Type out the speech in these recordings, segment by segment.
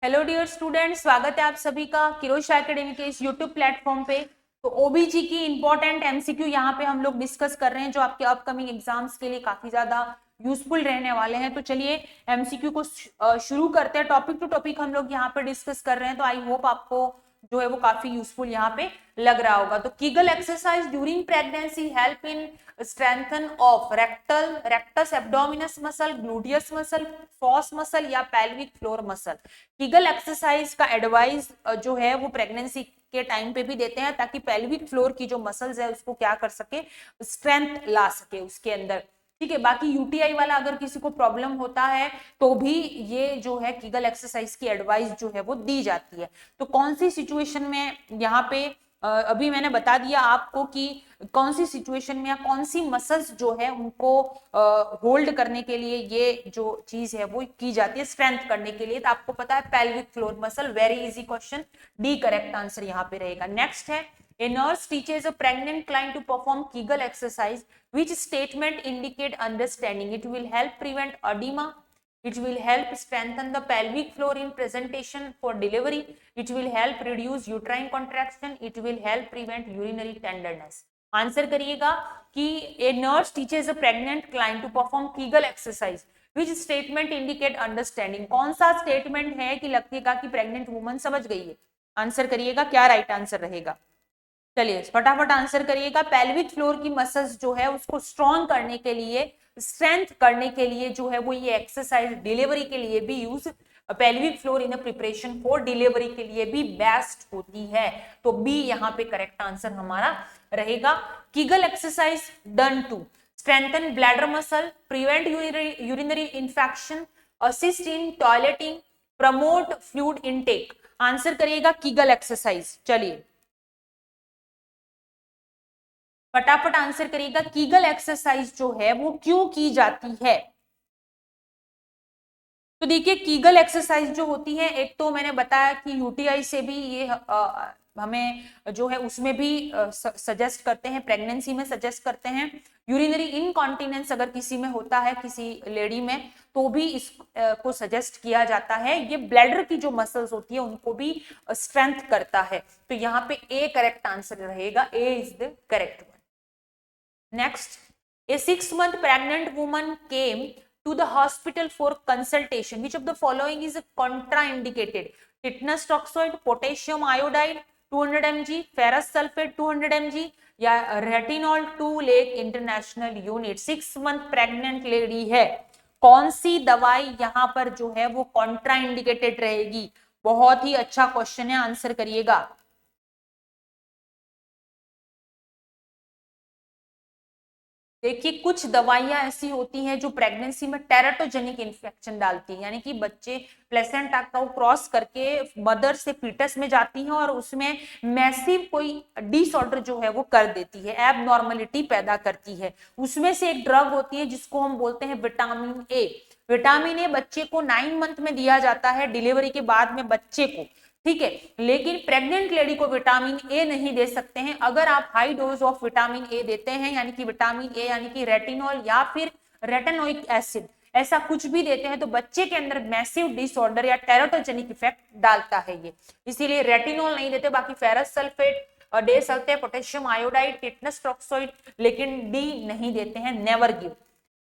Hello dear students, स्वागत है आप सभी का किरोश एकेडमी के इस यूट्यूब प्लेटफॉर्म पे। तो ओबीजी की इंपॉर्टेंट एमसीक्यू यहाँ पे हम लोग डिस्कस कर रहे हैं जो आपके अपकमिंग एग्जाम्स के लिए काफी ज्यादा यूजफुल रहने वाले हैं। तो चलिए एमसीक्यू को शुरू करते हैं। टॉपिक टू टॉपिक हम लोग यहाँ पे डिस्कस कर रहे हैं, तो आई होप आपको जो है वो काफी यूजफुल यहाँ पे लग रहा होगा। तो Kegel exercise during pregnancy help in strengthen of rectus abdominis muscle, gluteus muscle, psoas muscle या pelvic floor muscle. Kegel exercise का एडवाइस जो है वो प्रेगनेंसी के टाइम पे भी देते हैं ताकि पेल्विक फ्लोर की जो मसल्स है उसको क्या कर सके, स्ट्रेंथ ला सके उसके अंदर। ठीक है, बाकी यूटीआई वाला अगर किसी को प्रॉब्लम होता है तो भी ये जो है कीगल एक्सरसाइज की एडवाइस जो है वो दी जाती है। तो कौन सी सिचुएशन में यहाँ पे अभी मैंने बता दिया आपको कि कौन सी सिचुएशन में या कौन सी मसल्स जो है उनको होल्ड करने के लिए ये जो चीज है वो की जाती है स्ट्रेंथ करने के लिए। तो आपको पता है pelvic floor muscle, very easy question, D correct answer यहाँ पे रहेगा। नेक्स्ट है, a nurse teaches a pregnant client to perform Kegel exercise. Which statement indicate understanding? It will help prevent edema. It will help strengthen the pelvic floor in presentation for delivery. It will help reduce uterine contraction. It will help prevent urinary tenderness. Answer करिएगा कि a nurse teaches a pregnant client to perform Kegel exercise. Which statement indicate understanding? कौन सा statement है कि लगेगा कि pregnant woman समझ गई है? आंसर करिएगा, क्या राइट आंसर रहेगा? चलिए फटाफट आंसर करिएगा। पेल्विक फ्लोर की मसल्स जो है उसको स्ट्रॉन्ग करने के लिए, स्ट्रेंथ करने के लिए जो है वो ये एक्सरसाइज डिलीवरी के लिए भी use, pelvic floor in preparation for delivery के लिए भी बेस्ट होती है। तो बी यहाँ पे करेक्ट आंसर हमारा रहेगा। Kegel exercise done to strengthen bladder muscle, prevent urinary infection, assist in toileting, promote fluid intake. Answer करिएगा कीगल एक्सरसाइज। चलिए फटाफट आंसर करिएगा, कीगल एक्सरसाइज जो है वो क्यों की जाती है? तो देखिए कीगल एक्सरसाइज जो होती है, एक तो मैंने बताया कि यूटीआई से भी ये हमें जो है उसमें भी सजेस्ट करते हैं, प्रेगनेंसी में सजेस्ट करते हैं। यूरिनरी इनकॉन्टिनेंस अगर किसी में होता है, किसी लेडी में, तो भी इसको सजेस्ट किया जाता है। ये ब्लैडर की जो मसल्स होती है उनको भी स्ट्रेंथ करता है। तो यहाँ पे ए करेक्ट आंसर रहेगा, A is the correct one. Next, a 6-month pregnant woman came to the hospital for consultation. Which of the following is contraindicated? Tetanus toxoid, potassium iodide 200 mg, ferrous sulfate 200 mg या retinol 2 lakh international unit। 6 month pregnant lady है, कौन सी दवाई यहाँ पर जो है वो contraindicated रहेगी? बहुत ही अच्छा क्वेश्चन है, आंसर करिएगा। देखिए कुछ दवाइयां ऐसी होती हैं जो प्रेगनेंसी में टेराटोजेनिक इन्फेक्शन डालती है, यानी कि बच्चे प्लेसेंटा को क्रॉस करके मदर से फीटस में जाती हैं और उसमें मैसिव कोई डिसऑर्डर जो है वो कर देती है, एबनॉर्मलिटी पैदा करती है। उसमें से एक ड्रग होती है जिसको हम बोलते हैं विटामिन ए। विटामिन ए बच्चे को 9 मंथ में दिया जाता है, डिलीवरी के बाद में बच्चे को, ठीक है। लेकिन प्रेग्नेंट लेडी को विटामिन ए नहीं दे सकते हैं। अगर आप high dose of vitamin A देते हैं, यानी कि विटामिन ए यानी कि रेटिनॉल या फिर रेटेनोइक एसिड, ऐसा कुछ भी देते हैं तो बच्चे के अंदर मैसिव डिसऑर्डर या टेराटोजेनिक इफेक्ट डालता है ये, इसीलिए रेटिनॉल नहीं देते। बाकी फेरस सल्फेट दे सकते हैं, पोटेशियम आयोडाइड, टिटनस टॉक्सोइड, लेकिन डी नहीं देते हैं, never give.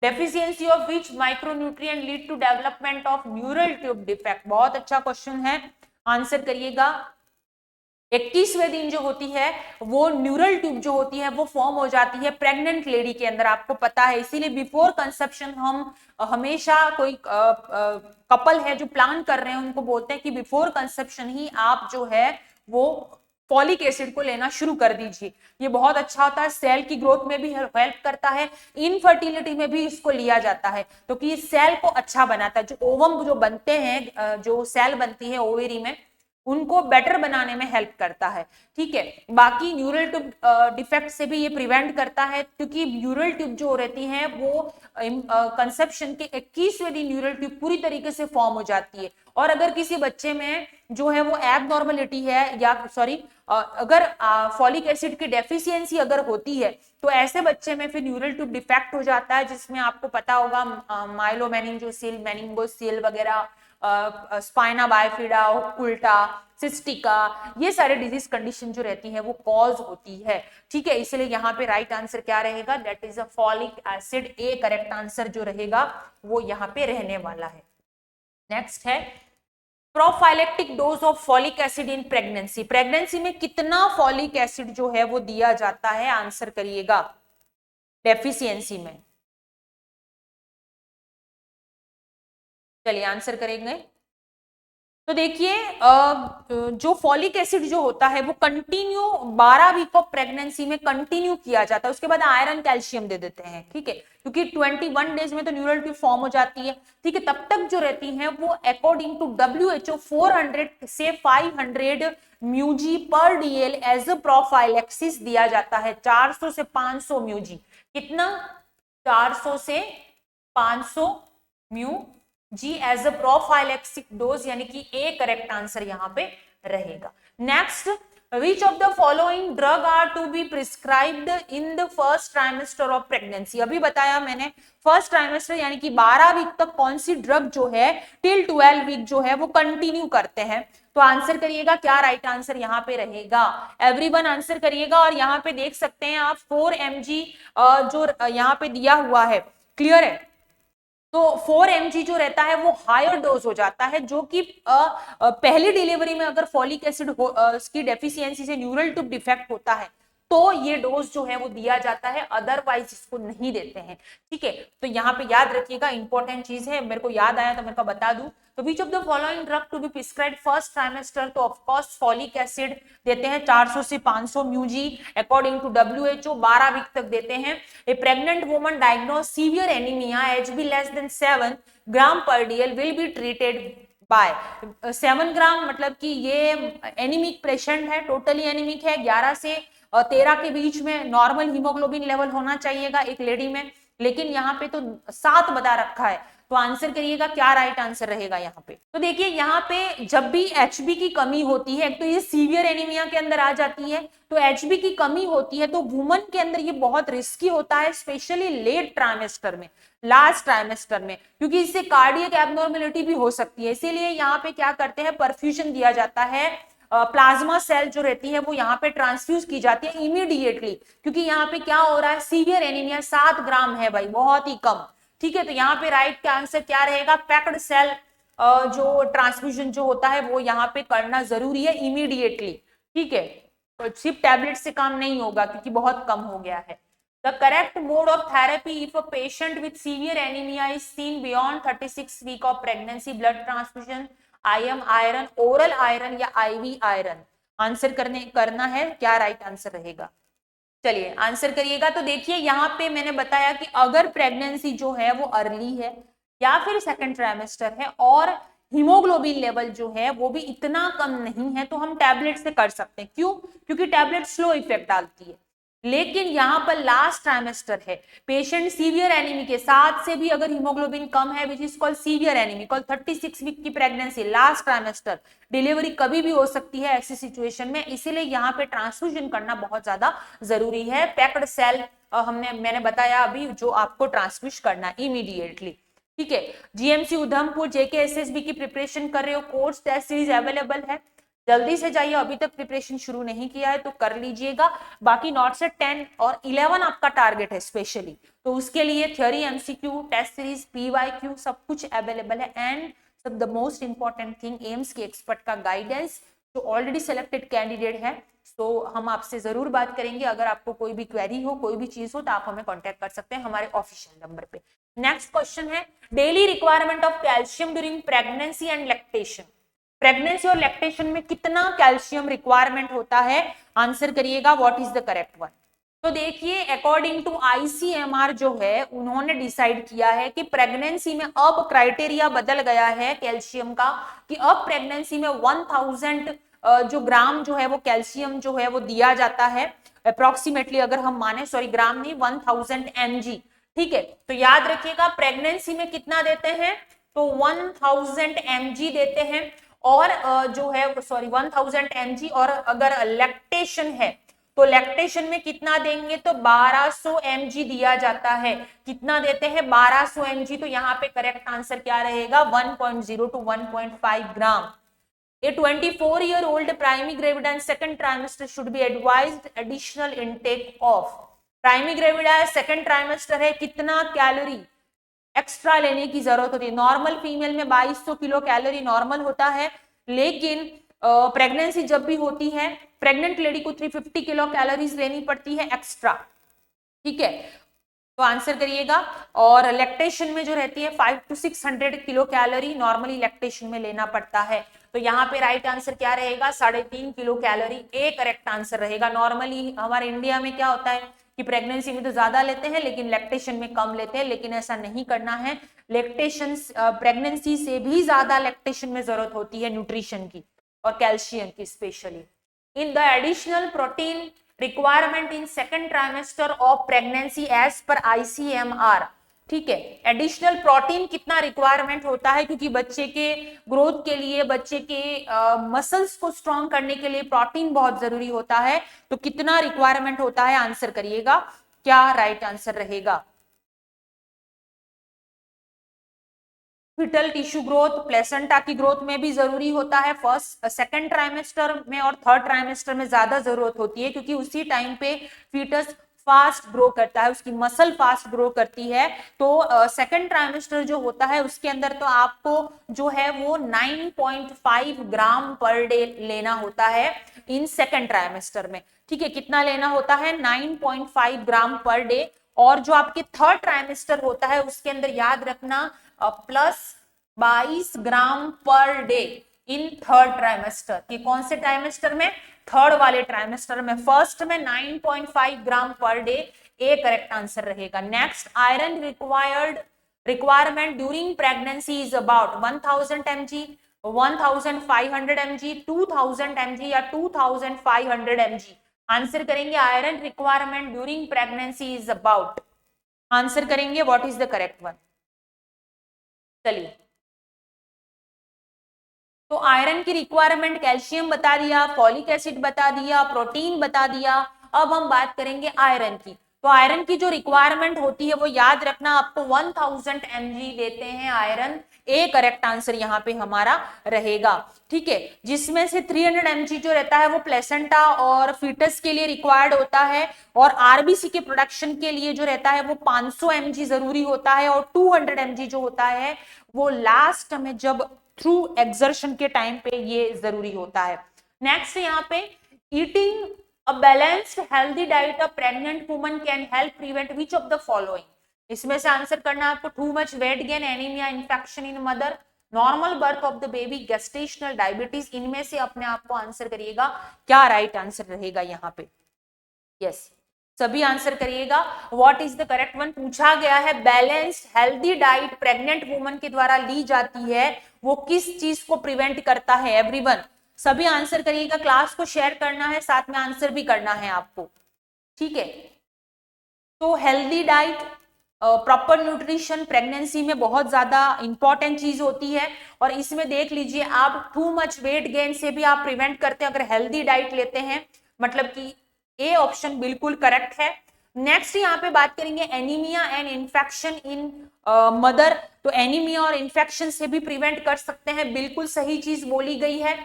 Deficiency of which micronutrient lead to development of neural tube defect. बहुत अच्छा क्वेश्चन है, आंसर करिएगा। 21वें दिन जो होती है वो न्यूरल ट्यूब जो होती है वो फॉर्म हो जाती है प्रेग्नेंट लेडी के अंदर, आपको पता है। इसीलिए बिफोर कंसेप्शन हम हमेशा कोई कपल है जो प्लान कर रहे हैं उनको बोलते हैं कि बिफोर कंसेप्शन ही आप जो है वो फॉलिक एसिड को लेना शुरू कर दीजिए। ये बहुत अच्छा होता है, सेल की ग्रोथ में भी हेल्प करता है, इनफर्टिलिटी में भी इसको लिया जाता है क्योंकि ये सेल को अच्छा बनाता है। जो ओवम जो बनते हैं, जो सेल बनती है ओवेरी में, उनको बेटर बनाने में हेल्प करता है, ठीक है। बाकी न्यूरल ट्यूब डिफेक्ट से भी ये प्रिवेंट करता है क्योंकि न्यूरल ट्यूब जो रहती है वो कंसेप्शन के 21वें दिन न्यूरल ट्यूब पूरी तरीके से फॉर्म हो जाती है। और अगर किसी बच्चे में जो है वो एबनॉर्मलिटी है या सॉरी अगर फॉलिक एसिड की डेफिशिएंसी अगर होती है तो ऐसे बच्चे में फिर न्यूरल ट्यूब डिफेक्ट हो जाता है, जिसमें आपको पता होगा माइलोमेनिंजोसिल, मेनिंगोसिल वगैरह स्पाइना बाइफिडा, ओकुल्टा, सिस्टिका, ये सारे डिजीज कंडीशन जो रहती है वो कॉज होती है। ठीक है, इसलिए यहाँ पे राइट आंसर क्या रहेगा, that is a folic acid, A correct answer जो रहेगा वो यहाँ पे रहने वाला है। नेक्स्ट है prophylactic dose of folic acid in pregnancy. Pregnancy में कितना फॉलिक एसिड जो है वो दिया जाता है, आंसर करिएगा डेफिशिएंसी में। चलिए आंसर करेंगे। तो देखिए जो फॉलिक एसिड जो होता है वो कंटिन्यू 12 वीक ऑफ प्रेगनेंसी में कंटिन्यू किया जाता है, उसके बाद आयरन कैल्शियम दे देते हैं। ठीक है, क्योंकि 21 डेज में तो न्यूरल ट्यूब फॉर्म हो जाती है। ठीक है, तब तक जो रहती हैं वो अकॉर्डिंग टू WHO 400 से 500 म्यूजी पर डीएल एज अ प्रोफाइलेक्सिस दिया जाता है। 400 से 500 म्यूजी, कितना, 400 से 500 mu g as a prophylactic dose, यानी कि ए करेक्ट आंसर यहां पे रहेगा। Next, which of the following drug are to be prescribed in the first trimester of pregnancy. अभी बताया मैंने, फर्स्ट ट्राइमेस्टर यानी कि 12 वीक तक कौन सी ड्रग जो है टिल 12 वीक जो है वो कंटिन्यू करते हैं। तो आंसर करिएगा, क्या राइट आंसर यहाँ पे रहेगा, एवरीवन आंसर करिएगा। और यहाँ पे देख सकते हैं आप 4 mg जो यहाँ पे दिया हुआ है, क्लियर है। तो 4 mg जो रहता है वो हायर डोज हो जाता है, जो कि पहली डिलीवरी में अगर फॉलिक एसिड की डेफिशिएंसी से न्यूरल ट्यूब डिफेक्ट होता है तो ये डोज जो है वो दिया जाता है, अदरवाइज इसको नहीं देते हैं। ठीक है, तो यहाँ पे याद रखिएगा, इंपॉर्टेंट चीज है, मेरे को याद आया तो मेरे को बता दूं। तो which of the following drug to be prescribed first trimester, तो ऑफ कोर्स फॉलिक एसिड देते हैं 400 से 500 mu g according to WHO, 12 week तक देते हैं। A pregnant woman diagnose severe anaemia HB less than 7 gram per dl will be treated by 7 gram, मतलब कि ये एनीमिक पेशेंट है, टोटली एनीमिक है, 11 से 13 के बीच में नॉर्मल हीमोग्लोबिन लेवल होना चाहिएगा एक लेडी में, लेकिन यहाँ पे तो 7 बता रखा है। तो आंसर करिएगा, क्या राइट आंसर रहेगा यहाँ पे। तो देखिए यहाँ पे जब भी HB की कमी होती है, तो ये सीवियर एनीमिया के अंदर आ जाती है। तो HB की कमी होती है तो वुमन के अंदर ये बहुत रिस्की होता है, स्पेशली लेट ट्राइमेस्टर में, लास्ट ट्राइमेस्टर में, क्योंकि इससे कार्डियक एब्नॉर्मेलिटी भी हो सकती है। इसीलिए यहाँ पे क्या करते हैं, परफ्यूजन दिया जाता है, प्लाज्मा सेल जो रहती है वो यहाँ पे ट्रांसफ्यूज की जाती है इमीडिएटली, क्योंकि यहाँ पे क्या हो रहा है, सीवियर एनीमिया 7 ग्राम है भाई, बहुत ही कम। ठीक है, तो यहाँ पे राइट का आंसर क्या रहेगा, पैक्ड सेल जो ट्रांसफ्यूजन जो होता है वो यहाँ पे करना जरूरी है इमीडिएटली। ठीक है, तो सिर्फ टैबलेट से काम नहीं होगा क्योंकि बहुत कम हो गया है। The correct mode of therapy if a patient with severe anemia is seen beyond 36 week of pregnancy, blood transfusion, IM iron, oral iron या IV आयरन, आंसर करना है, क्या राइट आंसर रहेगा। चलिए आंसर करिएगा। तो देखिए यहाँ पे मैंने बताया कि अगर प्रेगनेंसी जो है वो अर्ली है या फिर सेकंड ट्राइमेस्टर है और हीमोग्लोबिन लेवल जो है वो भी इतना कम नहीं है, तो हम टैबलेट से कर सकते हैं। क्यों, क्योंकि टैबलेट स्लो इफेक्ट डालती है। लेकिन यहाँ पर लास्ट ट्राइमेस्टर है, पेशेंट सीवियर एनीमी के साथ से भी अगर हीमोग्लोबिन कम है, which is called severe anaemia, called 36 week की प्रेगनेंसी, लास्ट ट्राइमेस्टर, डिलीवरी कभी भी हो सकती है ऐसी सिचुएशन में, इसीलिए यहाँ पे ट्रांसफ्यूजन करना बहुत ज्यादा जरूरी है। पैक्ड सेल मैंने बताया अभी, जो आपको ट्रांसफ्यूज करना इमीडिएटली। ठीक है, GMC उधमपुर JKSSB की प्रिपरेशन कर रहे हो, कोर्स टेस्ट सीरीज अवेलेबल है, जल्दी से जाइए, अभी तक प्रिपरेशन शुरू नहीं किया है तो कर लीजिएगा। बाकी नॉट से 10 और 11 आपका टारगेट है स्पेशली, तो उसके लिए theory, MCQ, test series, PYQ सब कुछ अवेलेबल है। एंड सब the most important thing, AIIMS के एक्सपर्ट का गाइडेंस, जो ऑलरेडी सिलेक्टेड कैंडिडेट है। तो हम आपसे जरूर बात करेंगे, अगर आपको कोई भी क्वेरी हो, कोई भी चीज हो, तो आप हमें कॉन्टेक्ट कर सकते हैं हमारे ऑफिशियल नंबर पे। नेक्स्ट क्वेश्चन है, daily requirement of calcium during pregnancy and lactation. Pregnancy और लैक्टेशन में कितना कैल्शियम रिक्वायरमेंट होता है, आंसर करिएगा, what is the correct one. तो देखिए अकॉर्डिंग टू ICMR जो है, उन्होंने डिसाइड किया है कि प्रेगनेंसी में अब क्राइटेरिया बदल गया है कैल्शियम का, कि अब प्रेगनेंसी में 1000 जो ग्राम जो है वो कैल्शियम जो है वो दिया जाता है अप्रोक्सीमेटली, अगर हम माने, सॉरी ग्राम नहीं, 1000 mg। ठीक है, तो याद रखिएगा प्रेगनेंसी में कितना देते हैं, तो 1000 mg देते हैं, और जो है सॉरी 1000 mg, और अगर लैक्टेशन है तो लैक्टेशन में कितना देंगे, तो 1200 mg दिया जाता है। कितना देते हैं, 1200 mg। तो यहाँ पे करेक्ट आंसर क्या रहेगा, 1.0 to 1.5 gram. A 24-year-old primary gravida in second trimester should be advised additional intake of, primary gravida है, सेकंड ट्राइमेस्टर है, कितना कैलोरी एक्स्ट्रा लेने की जरूरत होती है। नॉर्मल फीमेल में 2200 किलो कैलोरी नॉर्मल होता है, लेकिन प्रेगनेंसी जब भी होती है प्रेग्नेंट लेडी को 350 किलो कैलोरीज लेनी पड़ती है एक्स्ट्रा। ठीक है, तो आंसर करिएगा। और लैक्टेशन में जो रहती है 500 to 600 kilo calorie normally lactation में लेना पड़ता है। तो यहाँ पे राइट आंसर क्या रहेगा, 3.5 किलो कैलोरी ए करेक्ट आंसर रहेगा। नॉर्मली हमारे इंडिया में क्या होता है कि प्रेगनेंसी में तो ज्यादा लेते हैं लेकिन लैक्टेशन में कम लेते हैं, लेकिन ऐसा नहीं करना है। लैक्टेशन प्रेगनेंसी से भी ज्यादा लैक्टेशन में जरूरत होती है न्यूट्रिशन की और कैल्शियम की specially. In the additional protein requirement in second trimester of pregnancy as per ICMR। ठीक है, एडिशनल प्रोटीन कितना रिक्वायरमेंट होता है, क्योंकि बच्चे के ग्रोथ के लिए, बच्चे के मसल्स को स्ट्रॉन्ग करने के लिए प्रोटीन बहुत जरूरी होता है। तो कितना रिक्वायरमेंट होता है, आंसर करिएगा, क्या राइट आंसर रहेगा। फिटल टिश्यू ग्रोथ, प्लेसेंटा की ग्रोथ में भी जरूरी होता है। फर्स्ट सेकंड ट्राइमेस्टर में और थर्ड ट्राइमेस्टर में ज्यादा जरूरत होती है, क्योंकि उसी टाइम पे फीटस फास्ट ग्रो करता है, उसकी मसल फास्ट ग्रो करती है। तो सेकंड ट्राइमेस्टर जो होता है उसके अंदर तो आपको जो है वो 9.5 ग्राम पर डे लेना होता है इन सेकंड ट्राइमेस्टर में। ठीक है, कितना लेना होता है, 9.5 ग्राम पर डे। और जो आपके थर्ड ट्राइमेस्टर होता है उसके अंदर याद रखना plus 22 gram per day in third trimester. कि कौन से ट्राइमेस्टर में, थर्ड वाले ट्राइमेस्टर में। फर्स्ट में 9.5 gram per day, A correct answer रहेगा। Next, iron requirement during pregnancy is about 1000 mg, 1500 mg, 2000 mg या 2500 mg। आंसर करेंगे iron requirement during pregnancy is about, answer करेंगे what is the correct one. चलिए, तो iron की requirement calcium बता दिया, folic acid बता दिया, प्रोटीन बता दिया। अब हम बात करेंगे आयरन की। तो आयरन की जो रिक्वायरमेंट होती है वो याद रखना, आपको 1000 mg देते हैं आयरन, ए करेक्ट आंसर यहाँ पे हमारा रहेगा। ठीक है, जिसमें से 300 mg जो रहता है वो प्लेसेंटा और फीटस के लिए रिक्वायर्ड होता है, और आरबीसी के प्रोडक्शन के लिए जो रहता है वो 500 mg जरूरी होता है, और 200 mg जो होता है वो लास्ट में जब थ्रू एक्सर्शन के टाइम पे ये जरूरी होता है। नेक्स्ट, यहाँ पे eating a balanced healthy diet of pregnant woman can help prevent which of the following. इसमें से आंसर करना है आपको, too much weight gain, anaemia, infection in mother, normal birth of the baby, gestational diabetes. इनमें से अपने आप को आंसर करिएगा, क्या राइट आंसर रहेगा यहाँ पे। यस, सभी आंसर करिएगा, what is the correct one. पूछा गया है balanced healthy diet pregnant woman के द्वारा ली जाती है, वो किस चीज को प्रिवेंट करता है। एवरीवन सभी आंसर करिएगा, क्लास को शेयर करना है, साथ में आंसर भी करना है आपको। ठीक है, तो healthy diet, proper nutrition pregnancy में बहुत ज्यादा इंपॉर्टेंट चीज होती है, और इसमें देख लीजिए आप टू मच वेट गेन से भी आप प्रिवेंट करते हैं अगर हेल्दी डाइट लेते हैं, मतलब कि ए ऑप्शन बिल्कुल करेक्ट है। नेक्स्ट यहाँ पे बात करेंगे anaemia and infection in mother. तो एनीमिया और इन्फेक्शन से भी प्रिवेंट कर सकते हैं, बिल्कुल सही चीज बोली गई है।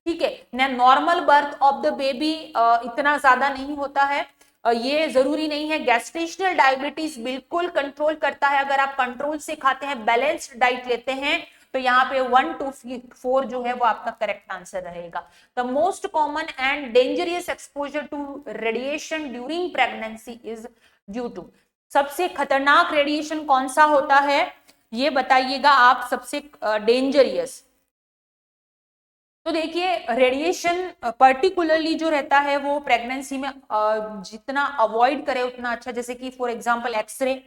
ठीक है, normal birth of the baby इतना ज्यादा नहीं होता है, ये जरूरी नहीं है। गैस्ट्रेशनल डायबिटीज बिल्कुल कंट्रोल करता है अगर आप कंट्रोल से खाते हैं, बैलेंस्ड डाइट लेते हैं। तो यहाँ पे 1 to 4 जो है वो आपका करेक्ट आंसर रहेगा। The most common and dangerous exposure to radiation during pregnancy is due to. सबसे खतरनाक रेडिएशन कौन सा होता है ये बताइएगा आप, सबसे डेंजरियस। तो देखिए, रेडिएशन पर्टिकुलरली जो रहता है वो प्रेगनेंसी में जितना अवॉइड करे उतना अच्छा। जैसे कि फॉर एग्जांपल एक्सरे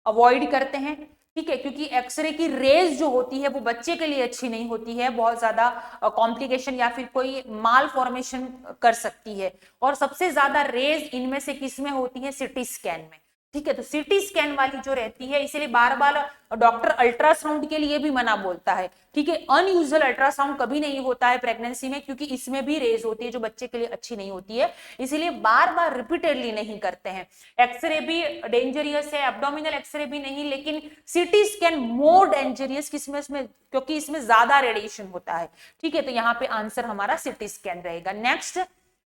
अवॉइड करते हैं, ठीक है, क्योंकि एक्सरे की रेज जो होती है वो बच्चे के लिए अच्छी नहीं होती है, बहुत ज्यादा कॉम्प्लिकेशन या फिर कोई माल फॉर्मेशन कर सकती है। और सबसे ज्यादा रेज इनमें से किस में होती है, सिटी स्कैन में। ठीक है। तो सीटी स्कैन वाली जो रहती है, इसीलिए बार बार डॉक्टर अल्ट्रासाउंड के लिए भी मना बोलता है। ठीक है, अनयूजुअल अल्ट्रासाउंड कभी नहीं होता है प्रेगनेंसी में, क्योंकि इसमें भी रेज होती है जो बच्चे के लिए अच्छी नहीं होती है, इसीलिए बार बार रिपीटेडली नहीं करते हैं। एक्सरे भी डेंजरियस है, एब्डोमिनल एक्सरे भी नहीं, लेकिन सीटी स्कैन मोर डेंजरियस, किसमें, इसमें, क्योंकि इसमें ज्यादा रेडिएशन होता है। ठीक है, तो यहाँ पे आंसर हमारा सीटी स्कैन रहेगा। Next,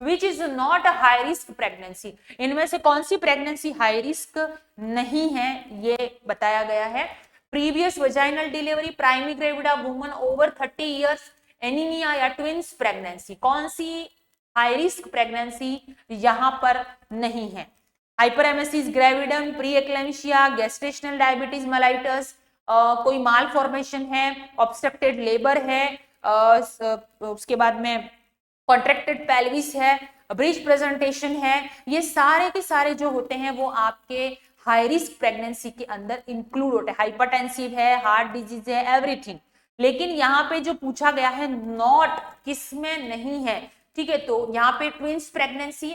which is not a high risk pregnancy, इनमें से कौन सी प्रेगनेंसी हाई रिस्क नहीं है, ये बताया गया है। Previous vaginal delivery, primary gravida, woman over 30 years, anaemia या ट्विंस प्रेगनेंसी, कौन सी हाई रिस्क प्रेगनेंसी यहां पर नहीं है। Hyperemesis gravidarum, pre eclampsia, gestational diabetes mellitus, कोई माल फॉर्मेशन है, ऑब्स्ट्रक्टेड लेबर है, उसके बाद में कॉन्ट्रैक्टेड पेल्विस है, ब्रिज प्रेजेंटेशन है, ये सारे के सारे जो होते हैं वो आपके हाई रिस्क प्रेगनेंसी के अंदर इंक्लूड होते हैं। हाइपरटेंसिव है, हार्ट डिजीज है, एवरीथिंग। लेकिन यहाँ पे जो पूछा गया है नॉट, किसमें नहीं है। ठीक है, तो यहाँ पे ट्विंस प्रेगनेंसी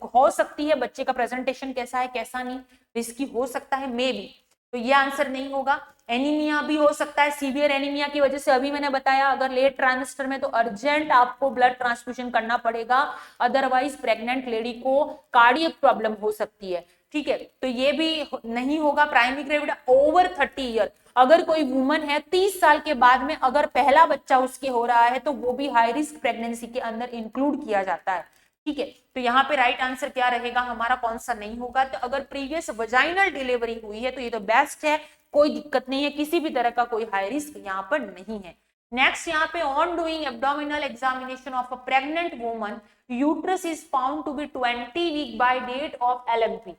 हो सकती है, बच्चे का प्रेजेंटेशन कैसा है कैसा नहीं, रिस्की हो सकता है, मे बी, तो ये आंसर नहीं होगा। एनीमिया भी हो सकता है, सीवियर एनीमिया की वजह से, अभी मैंने बताया अगर लेट ट्राइमेस्टर में तो अर्जेंट आपको ब्लड ट्रांसफ्यूजन करना पड़ेगा, अदरवाइज प्रेग्नेंट लेडी को कार्डियक प्रॉब्लम हो सकती है। ठीक है, तो ये भी नहीं होगा। प्राइमरी ग्रेविड ओवर 30 ईयर, अगर कोई वुमन है 30 साल के बाद में अगर पहला बच्चा उसके हो रहा है तो वो भी हाई रिस्क प्रेगनेंसी के अंदर इंक्लूड किया जाता है। ठीक है, तो यहाँ पे राइट आंसर क्या रहेगा हमारा, कौन सा नहीं होगा। तो अगर प्रीवियस वजाइनल डिलीवरी हुई है तो ये तो बेस्ट है, कोई दिक्कत नहीं है, किसी भी तरह का कोई हाई रिस्क यहाँ पर नहीं है। नेक्स्ट यहाँ पे, on doing abdominal examination of a pregnant woman, uterus is found to be 20 week by date of LMP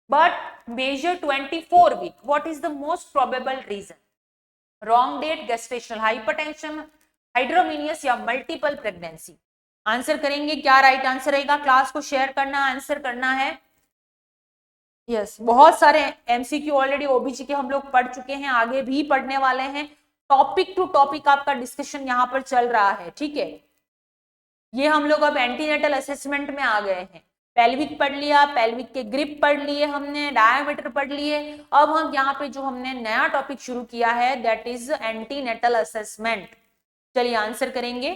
but measure 24 week, what is the most probable reason? Wrong date, gestational hypertension, hydromeनियस या multiple pregnancy. Answer करेंगे, क्या right answer रहेगा, class को share करना, answer करना है। Yes, बहुत सारे एमसीक्यू ऑलरेडी ओबीजी के हम लोग पढ़ चुके हैं, आगे भी पढ़ने वाले हैं, टॉपिक टू टॉपिक आपका डिस्कशन यहाँ पर चल रहा है। ठीक है, ये हम लोग अब एंटीनेटल असेसमेंट में आ गए हैं। पेल्विक पढ़ लिया, पेल्विक के ग्रिप पढ़ लिए हमने, डायमीटर पढ़ लिए, अब हम यहाँ पे जो हमने नया टॉपिक शुरू किया है दैट इज एंटीनेटल असेसमेंट। चलिए आंसर करेंगे।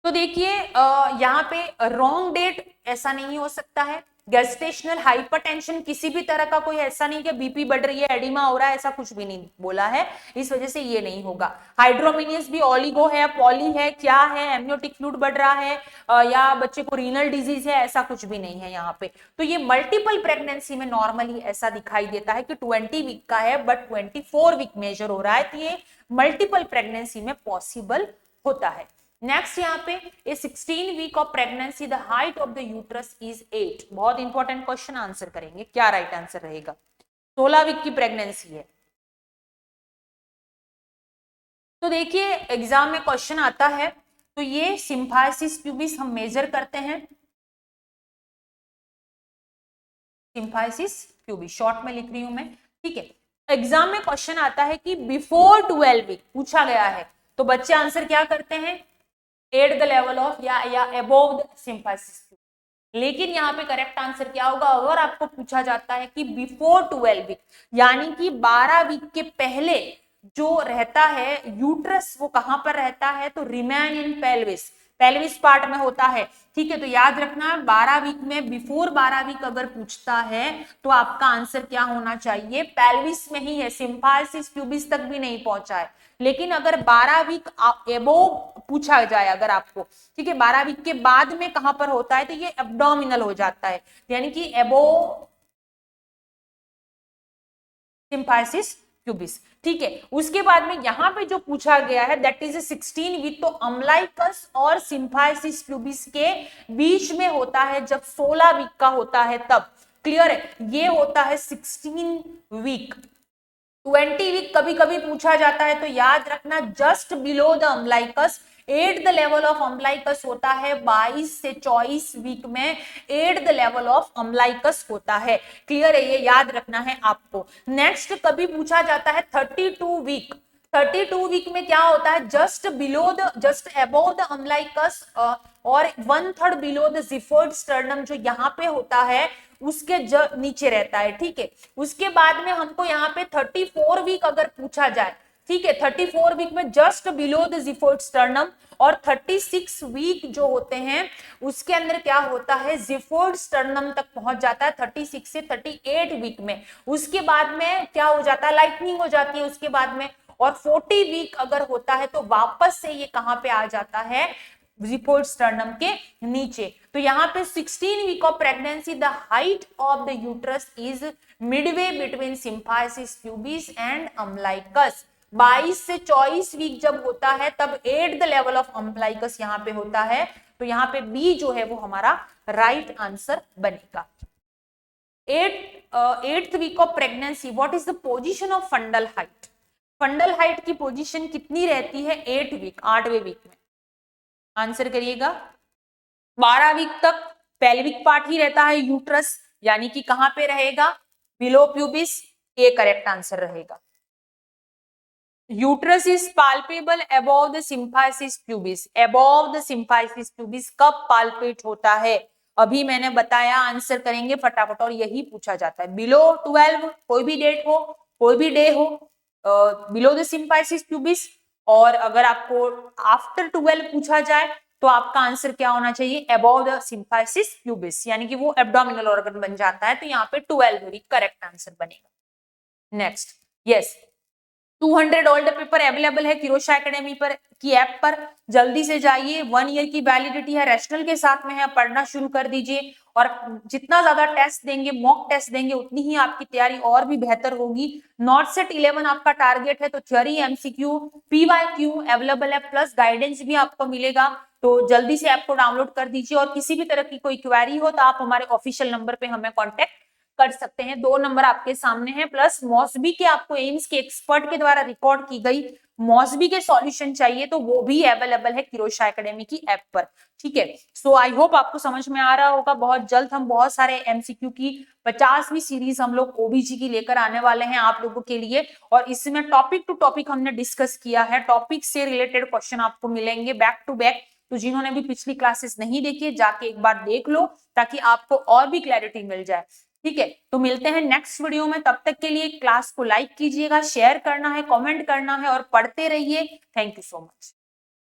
तो देखिए यहाँ पे रॉन्ग डेट ऐसा नहीं हो सकता है, गेस्टेशनल हाइपरटेंशन किसी भी तरह का कोई ऐसा नहीं कि बीपी बढ़ रही है, एडिमा हो रहा है, ऐसा कुछ भी नहीं बोला है, इस वजह से ये नहीं होगा। हाइड्रोमिनियस भी ओलिगो है, पॉली है, क्या है, एमनियोटिक फ्लूइड बढ़ रहा है या बच्चे को रीनल डिजीज है, ऐसा कुछ भी नहीं है यहाँ पे। तो ये मल्टीपल प्रेगनेंसी में नॉर्मली ऐसा दिखाई देता है कि 20 वीक का है बट 24 वीक मेजर हो रहा है, तो ये मल्टीपल प्रेगनेंसी में पॉसिबल होता है। नेक्स्ट यहाँ पे, a 16 week of pregnancy the height of the uterus is 8, बहुत इंपॉर्टेंट क्वेश्चन, आंसर करेंगे, क्या राइट आंसर रहेगा। 16 वीक की प्रेगनेंसी है। तो देखिए एग्जाम में क्वेश्चन आता है, तो ये सिम्फाइसिस प्यूबिस हम मेजर करते हैं, सिम्फाइसिस प्यूबिस शॉर्ट में लिख रही हूं मैं। ठीक है, एग्जाम में क्वेश्चन आता है कि बिफोर 12 वीक पूछा गया है, तो बच्चे आंसर क्या करते हैं, एट द लेवल ऑफ या अबोव द सिम्फाइसिस। लेकिन यहाँ पे करेक्ट आंसर क्या होगा, अगर आपको पूछा जाता है कि बिफोर 12 वीक, यानी कि 12 वीक के पहले जो रहता है यूट्रस, वो कहां पर रहता है, तो remain in pelvis, pelvis part में होता है। ठीक है, तो याद रखना 12 वीक में, बिफोर 12 वीक अगर पूछता है तो आपका आंसर क्या होना चाहिए, पेल्विस में ही है, सिम्फाइसिस प्यूबिस तक भी नहीं पहुंचा है। लेकिन अगर 12 वीक एबोव पूछा जाए अगर आपको, ठीक है, 12 वीक के बाद में कहां पर होता है, तो ये एब्डोमिनल हो जाता है, यानी कि एबोव सिम्फाइसिस प्यूबिस। ठीक है, उसके बाद में यहां पे जो पूछा गया है दैट इज 16 वीक, तो अम्लाइकस और सिम्फाइसिस प्यूबिस के बीच में होता है जब 16 वीक का होता है तब। क्लियर है, ये होता है 16 वीक। 20 वीक कभी कभी पूछा जाता है, तो याद रखना just below the umbilicus, at the level of umbilicus होता है 22 से 24 वीक में, at the level of umbilicus होता है। क्लियर है, ये याद रखना है आपको। नेक्स्ट कभी पूछा जाता है 32 वीक, 32 वीक में क्या होता है, जस्ट अबोव द अम्बिलिकस और 1/3 बिलो द जिफर्ड स्टर्नम, जो यहाँ पे होता है उसके नीचे रहता है, ठीक है। उसके बाद में हमको यहाँ पे 34 वीक अगर पूछा जाए, ठीक है, 34 वीक में जस्ट बिलो द जिफर्ड स्टर्नम, और 36 वीक जो होते हैं उसके अंदर क्या होता है, जिफर्ड स्टर्नम तक पहुंच जाता है 36 से 38 वीक में। उसके बाद में क्या हो जाता है, लाइटनिंग हो जाती है उसके बाद में, और 40 वीक अगर होता है तो वापस से ये कहां पे आ जाता है, जिफर्ड स्टर्नम के नीचे। तो यहाँ पे 16 week of pregnancy the height of the uterus is midway between symphysis pubis and umbilicus. 22 से 24 वीक जब होता है तब at the level of umbilicus यहाँ पे होता है। तो यहाँ पे बी जो है वो हमारा राइट आंसर बनेगा। Eighth week of pregnancy, what is the position of fundal height? Fundal height की पोजीशन कितनी रहती है? 8 वीक, 8वें वीक में। आंसर करिएगा। 12 वीक तक पेल्विक पार्ट ही रहता है यूट्रस, यानी कि कहां पे रहेगा, बिलो प्यूबिस, ये करेक्ट आंसर रहेगा। Uterus is palpable above the symphysis pubis. Above the symphysis pubis कब पाल्पेट होता है? अभी मैंने बताया, आंसर करेंगे फटाफट, और यही पूछा जाता है। बिलो 12, कोई भी डेट हो, कोई भी डे हो, बिलो द सिम्फाइसिस प्यूबिस, और अगर आपको आफ्टर 12 पूछा जाए तो आपका आंसर क्या होना चाहिए, अबव द सिम्फाइसिस प्यूबिस, यानी कि वो एब्डोमिनल ऑर्गन बन जाता है। तो यहाँ पे 12 वीक करेक्ट आंसर बनेगा। Next, yes, 200 old paper available है किरोशा एकेडमी पर की ऐप पर, जल्दी से जाइए। 1 ईयर की वैलिडिटी है, रैशनल के साथ में है, पढ़ना शुरू कर दीजिए। और जितना ज्यादा टेस्ट देंगे, मॉक टेस्ट देंगे, उतनी ही आपकी तैयारी और भी बेहतर होगी। नॉट सेट 11 आपका टारगेट है, तो थ्योरी, एमसीक्यू, पीवाईक्यू अवेलेबल है, प्लस गाइडेंस भी आपको मिलेगा। तो जल्दी से ऐप को डाउनलोड कर दीजिए, और किसी भी तरह की कोई क्वेरी हो तो आप हमारे ऑफिशियल नंबर पे हमें कॉन्टेक्ट कर सकते हैं। 2 नंबर आपके सामने हैं, प्लस मॉसबी के आपको एम्स के एक्सपर्ट के द्वारा रिकॉर्ड की गई मॉसबी के सॉल्यूशन चाहिए तो वो भी अवेलेबल है किरोशा एकेडमी की ऐप पर, ठीक है। सो आई होप आपको समझ में आ रहा होगा। बहुत जल्द हम बहुत सारे एमसीक्यू की 50वीं सीरीज हम लोग ओबीजी की लेकर आने वाले हैं आप लोगों के लिए, और इसमें टॉपिक टू टॉपिक हमने डिस्कस किया है। टॉपिक से रिलेटेड क्वेश्चन आपको मिलेंगे बैक टू बैक। तो जिन्होंने भी पिछली क्लासेस नहीं देखी, जाके एक बार देख लो ताकि आपको और भी क्लैरिटी मिल जाए, ठीक है। तो मिलते हैं नेक्स्ट वीडियो में, तब तक के लिए क्लास को लाइक कीजिएगा, शेयर करना है, कमेंट करना है, और पढ़ते रहिए। Thank you so much.